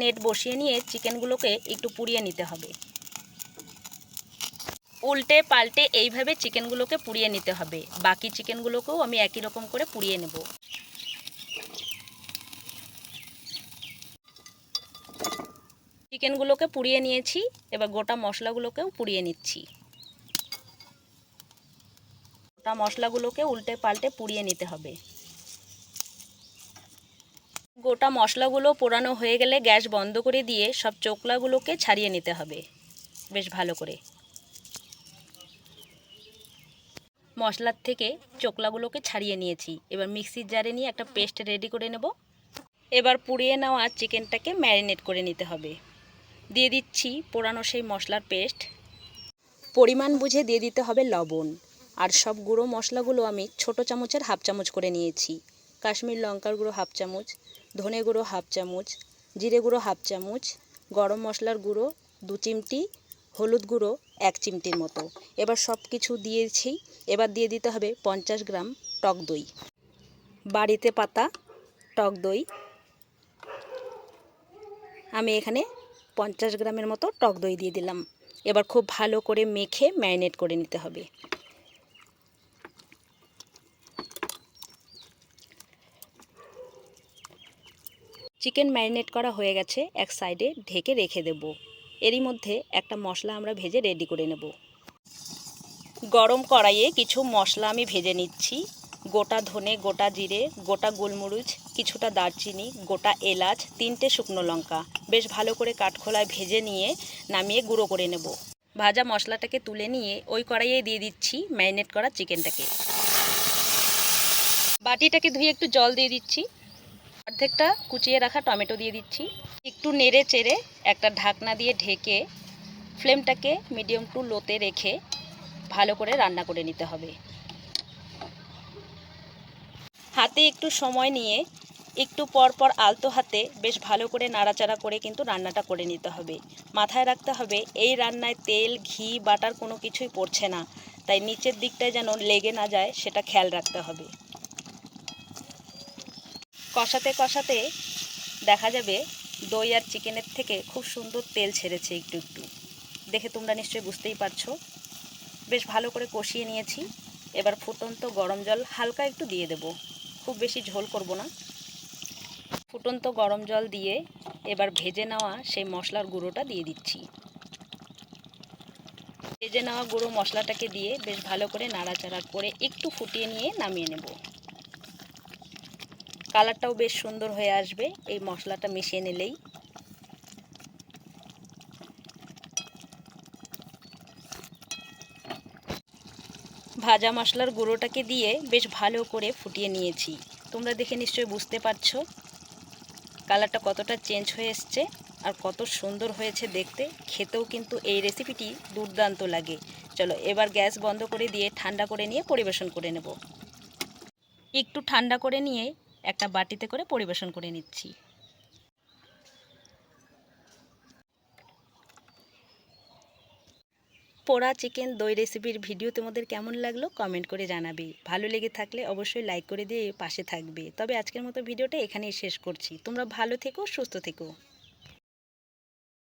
Net বসিয়ে নিয়ে চিকেনগুলোকে একটু পুড়িয়ে নিতে হবে। উল্টে পাল্টে এইভাবে চিকেনগুলোকে পুড়িয়ে নিতে হবে। বাকি চিকেনগুলোকেও আমি একই রকম করে পুড়িয়ে নেব। চিকেনগুলোকে পুড়িয়ে নিয়েছি, এবার গোটা মশলাগুলোকেও পুড়িয়ে নিচ্ছি। গোটা মশলাগুলোকে উল্টে পাল্টে পুড়িয়ে নিতে হবে। গোটা মশলাগুলো পোড়ানো হয়ে গেলে গ্যাস বন্ধ করে দিয়ে সব চোকলাগুলোকে ছাড়িয়ে নিতে হবে বেশ ভালো করে। মশলার থেকে চোকলাগুলোকে ছাড়িয়ে নিয়েছি, এবার মিক্সির জারে নিয়ে একটা পেস্ট রেডি করে নেব। এবার পুড়িয়ে নেওয়া চিকেনটাকে ম্যারিনেট করে নিতে হবে। দিয়ে দিচ্ছি পোড়ানো সেই মশলার পেস্ট। পরিমাণ বুঝে দিয়ে দিতে হবে লবণ। আর সব গুঁড়ো মশলাগুলো আমি ছোট চামচের হাফ চামচ করে নিয়েছি। কাশ্মীর লঙ্কার গুঁড়ো হাফ চামচ, ধনে গুঁড়ো হাফ চামচ, জিরে গুঁড়ো হাফ চামচ, গরম মশলার গুঁড়ো 2 চিমটি, হলুদ গুঁড়ো 1 চিমটির মতো। এবার সব কিছু দিয়েছি। এবার দিয়ে দিতে হবে 50 গ্রাম টক দই, বাড়িতে পাতা টক দই। আমি এখানে 50 গ্রামের মতো টক দই দিয়ে দিলাম। এবার খুব ভালো করে মেখে ম্যারিনেট করে নিতে হবে। চিকেন ম্যারিনেট করা হয়ে গেছে, এক সাইডে ঢেকে রেখে দেব। এরই মধ্যে একটা মশলা আমরা ভেজে রেডি করে নেব। গরম কড়াইয়ে কিছু মশলা আমি ভেজে নিচ্ছি। গোটা ধনে, গোটা জিরে, গোটা গোলমরিচ, কিছুটা দারচিনি, গোটা এলাচ, 3টে শুকনো লঙ্কা বেশ ভালো করে কাঠখোলায় ভেজে নিয়ে নামিয়ে গুঁড়ো করে নেব। ভাজা মশলাটাকে তুলে নিয়ে ওই কড়াইয়ে দিয়ে দিচ্ছি ম্যারিনেট করা চিকেনটাকে। বাটিটাকে ধুয়ে একটু জল দিয়ে দিচ্ছি। অর্ধেকটা কুচিয়ে রাখা টমেটো দিয়ে দিচ্ছি। একটু নেড়ে চেড়ে একটা ঢাকনা দিয়ে ঢেকে ফ্লেমটাকে মিডিয়াম টু লোতে রেখে ভালো করে রান্না করে নিতে হবে। হাতে একটু সময় নিয়ে একটু পর পর আলতো হাতে বেশ ভালো করে নাড়াচাড়া করে কিন্তু রান্নাটা করে নিতে হবে। মাথায় রাখতে হবে এই রান্নায় তেল, ঘি, বাটার কোনো কিছুই পড়ছে না, তাই নিচের দিকটায় যেন লেগে না যায় সেটা খেয়াল রাখতে হবে। কষাতে কষাতে দেখা যাবে দই আর চিকেনের থেকে খুব সুন্দর তেল ছেড়েছে একটু একটু। দেখে তোমরা নিশ্চয়ই বুঝতেই পারছো। বেশ ভালো করে কষিয়ে নিয়েছি। এবার ফুটন্ত গরম জল হালকা একটু দিয়ে দেব, খুব বেশি ঝোল করব না। ফুটন্ত গরম জল দিয়ে এবার ভেজে নেওয়া সেই মশলার গুঁড়োটা দিয়ে দিচ্ছি। ভেজে নেওয়া গুঁড়ো মশলাটাকে দিয়ে বেশ ভালো করে নাড়াচাড়া করে একটু ফুটিয়ে নিয়ে নামিয়ে নেব। কালারটাও বেশ সুন্দর হয়ে আসবে এই মশলাটা মিশিয়ে নিলেই। ভাজা মশলার গুঁড়োটাকে দিয়ে বেশ ভালো করে ফুটিয়ে নিয়েছি। তোমরা দেখে নিশ্চয়ই বুঝতে পারছো কালারটা কতটা চেঞ্জ হয়ে এসছে আর কত সুন্দর হয়েছে দেখতে। খেতেও কিন্তু এই রেসিপিটি দুর্দান্ত লাগে। চলো এবার গ্যাস বন্ধ করে দিয়ে ঠান্ডা করে নিয়ে পরিবেশন করে নেব। একটু ঠান্ডা করে নিয়ে একটা বাটিতে করে পরিবেশন করে নিচ্ছি। পোড়া চিকেন দই রেসিপির ভিডিও তোমাদের কেমন লাগলো কমেন্ট করে জানাবে। ভালো লেগে থাকলে অবশ্যই লাইক করে দিয়ে পাশে থাকবে। তবে আজকের মতো ভিডিওটা এখানেই শেষ করছি। তোমরা ভালো থেকো, সুস্থ থেকো।